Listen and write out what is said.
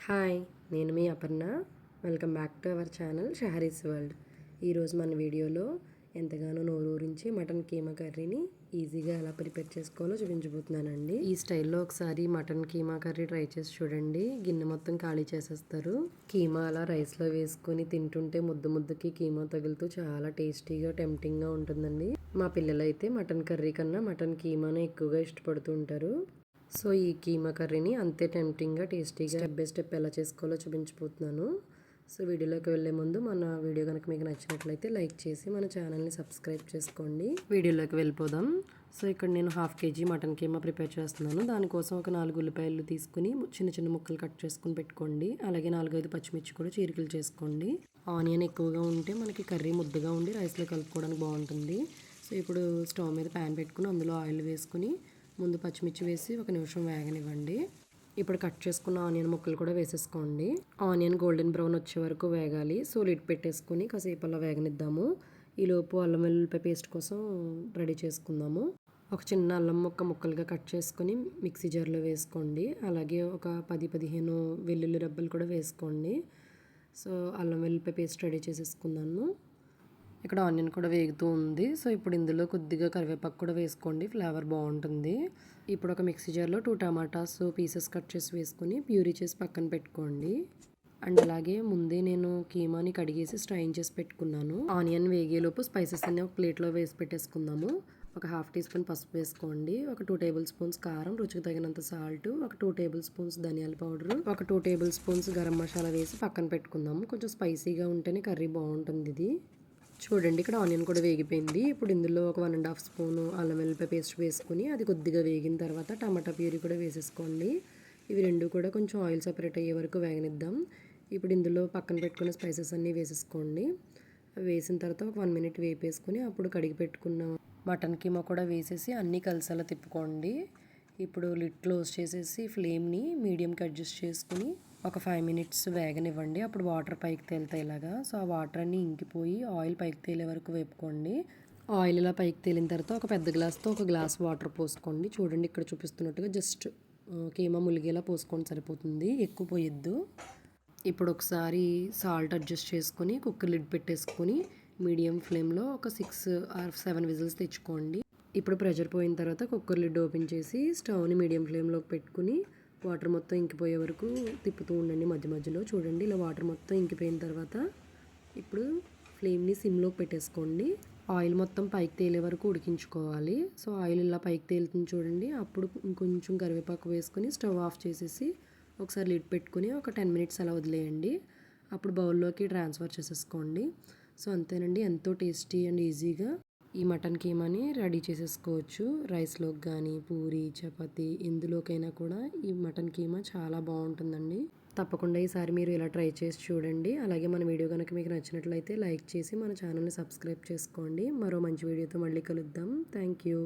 Hi, నేను మీ Aparna. Welcome back to our channel Shahari's world. ఈరోజు మన వీడియోలో ఎంతగానో నోరూరించి మటన్ కీమా కర్రీని ఈజీగా ఎలా ప్రిపేర్ చేసుకోవాలో చూపించబోతున్నానండి. ఈ స్టైల్లో ఒకసారి మటన్ కీమా కర్రీ ట్రై చేసి చూడండి. గిన్నె మొత్తం ఖాళీ చేసేస్తారు. కీమా అలా రైస్లో వేసుకొని తింటుంటే ముద్దు ముద్దుకి కీమా తగులుతూ చాలా టేస్టీగా టెంప్టింగ్గా ఉంటుందండి. మా పిల్లలైతే మటన్ కర్రీ కన్నా మటన్ కీమానే ఎక్కువగా ఇష్టపడుతూ ఉంటారు. సో ఈ కీమా కర్రీని అంతే టెంప్టింగ్గా టేస్టీగా స్టెప్ బై స్టెప్ ఎలా చేసుకోవాలో చూపించబోతున్నాను. సో వీడియోలోకి వెళ్ళే ముందు మన వీడియో కనుక మీకు నచ్చినట్లయితే లైక్ చేసి మన ఛానల్ని సబ్స్క్రైబ్ చేసుకోండి. వీడియోలోకి వెళ్ళిపోదాం. సో ఇక్కడ నేను 1/2 kg మటన్ కీమా ప్రిపేర్ చేస్తున్నాను. దానికోసం ఒక 4 ఉల్లిపాయలు తీసుకుని చిన్న చిన్న ముక్కలు కట్ చేసుకుని పెట్టుకోండి. అలాగే 4-5 పచ్చిమిర్చి కూడా చీరికలు చేసుకోండి. ఆనియన్ ఎక్కువగా ఉంటే మనకి కర్రీ ముద్దగా ఉండి రైస్లో కలుపుకోవడానికి బాగుంటుంది. సో ఇప్పుడు స్టవ్ మీద ప్యాన్ పెట్టుకుని అందులో ఆయిల్ వేసుకుని ముందు పచ్చిమిర్చి వేసి 1 నిమిషం వేగనివ్వండి. ఇప్పుడు కట్ చేసుకున్న ఆనియన్ ముక్కలు కూడా వేసేసుకోండి. ఆనియన్ గోల్డెన్ బ్రౌన్ వచ్చే వరకు వేగాలి. సో లిడ్ పెట్టేసుకుని కాసేపు అలా వేగనిద్దాము. ఈలోపు అల్లం వెల్లుల్లిపాయ పేస్ట్ కోసం రెడీ చేసుకుందాము. ఒక చిన్న అల్లం ముక్కలుగా కట్ చేసుకుని మిక్సీ జార్లో వేసుకోండి. అలాగే ఒక 10-15 వెల్లుల్లి రెబ్బలు కూడా వేసుకోండి. సో అల్లం వెల్లుల్లిపాయ పేస్ట్ రెడీ చేసేసుకున్నాను. ఇక్కడ ఆనియన్ కూడా వేగుతూ ఉంది. సో ఇప్పుడు ఇందులో కొద్దిగా కరివేపాకు కూడా వేసుకోండి, ఫ్లేవర్ బాగుంటుంది. ఇప్పుడు ఒక మిక్సీ జార్లో 2 టమాటాస్ పీసెస్ కట్ చేసి వేసుకొని ప్యూరీ చేసి పక్కన పెట్టుకోండి. అండ్ అలాగే ముందే నేను కీమాని కడిగేసి స్ట్రైన్ చేసి పెట్టుకున్నాను. ఆనియన్ వేగేలోపు స్పైసెస్ అన్ని ఒక ప్లేట్లో వేసి పెట్టేసుకుందాము. ఒక 1/2 టీ స్పూన్ పసుపు వేసుకోండి. ఒక 2 టేబుల్ స్పూన్స్ కారం, రుచికి తగినంత సాల్ట్, ఒక 2 టేబుల్ స్పూన్స్ ధనియాల పౌడర్, ఒక 2 టేబుల్ స్పూన్స్ గరం మసాలా వేసి పక్కన పెట్టుకుందాము. కొంచెం స్పైసీగా ఉంటేనే కర్రీ బాగుంటుంది ఇది. చూడండి ఇక్కడ ఆనియన్ కూడా వేగిపోయింది. ఇప్పుడు ఇందులో ఒక 1.5 స్పూను అల్లం వెల్లుల్లిపాయ పేస్ట్ వేసుకుని అది కొద్దిగా వేగిన తర్వాత టమాటా ప్యూరీ కూడా వేసేసుకోండి. ఇవి రెండు కూడా కొంచెం ఆయిల్ సపరేట్ అయ్యే వరకు వేగనిద్దాం. ఇప్పుడు ఇందులో పక్కన పెట్టుకున్న స్పైసెస్ అన్నీ వేసేసుకోండి. వేసిన తర్వాత ఒక 1 మినిట్ వేపేసుకుని అప్పుడు కడిగి పెట్టుకున్న మటన్ కీమా కూడా వేసేసి అన్నీ కలిసేలా తిప్పుకోండి. ఇప్పుడు లిడ్ క్లోజ్ చేసేసి ఫ్లేమ్ని మీడియంకి అడ్జస్ట్ చేసుకుని ఒక 5 మినిట్స్ వేగనివ్వండి. అప్పుడు వాటర్ పైకి తేలుతాయి ఇలాగా. సో ఆ వాటర్ అన్నీ ఇంకిపోయి ఆయిల్ పైకి తేలే వరకు వేపుకోండి. ఆయిల్ ఇలా పైకి తేలిన తర్వాత ఒక పెద్ద గ్లాస్తో ఒక గ్లాస్ వాటర్ పోసుకోండి. చూడండి ఇక్కడ చూపిస్తున్నట్టుగా జస్ట్ కీమా ములిగేలా పోసుకోండి, సరిపోతుంది, ఎక్కువ పోయొద్దు. ఇప్పుడు ఒకసారి సాల్ట్ అడ్జస్ట్ చేసుకుని కుక్కర్ లిడ్ పెట్టేసుకుని మీడియం ఫ్లేమ్లో ఒక 6-7 విజిల్స్ తెచ్చుకోండి. ఇప్పుడు ప్రెషర్ పోయిన తర్వాత కుక్కర్ లిడ్ ఓపెన్ చేసి స్టవ్ని మీడియం ఫ్లేమ్లోకి పెట్టుకుని వాటర్ మొత్తం ఇంకిపోయే వరకు తిప్పుతూ ఉండండి మధ్య మధ్యలో. చూడండి ఇలా వాటర్ మొత్తం ఇంకిపోయిన తర్వాత ఇప్పుడు ఫ్లేమ్ని సిమ్లోకి పెట్టేసుకోండి. ఆయిల్ మొత్తం పైకి తేలే వరకు ఉడికించుకోవాలి. సో ఆయిల్ ఇలా పైకి తేలుతుంది చూడండి. అప్పుడు ఇంకొంచెం కరివేపాకు వేసుకొని స్టవ్ ఆఫ్ చేసేసి ఒకసారి లిడ్ పెట్టుకుని ఒక 10 మినిట్స్ అలా వదిలేయండి. అప్పుడు బౌల్లోకి ట్రాన్స్ఫర్ చేసేసుకోండి. సో అంతేనండి, ఎంతో టేస్టీ అండ్ ఈజీగా ఈ మటన్ కీమాని రెడీ చేసేసుకోవచ్చు. రైస్లోకి కానీ పూరి చపాతి ఎందులోకైనా కూడా ఈ మటన్ కీమా చాలా బాగుంటుందండి. తప్పకుండా ఈసారి మీరు ఇలా ట్రై చేసి చూడండి. అలాగే మన వీడియో కనుక మీకు నచ్చినట్లయితే లైక్ చేసి మన ఛానల్ని సబ్స్క్రైబ్ చేసుకోండి. మరో మంచి వీడియోతో మళ్ళీ కలుద్దాం. Thank you.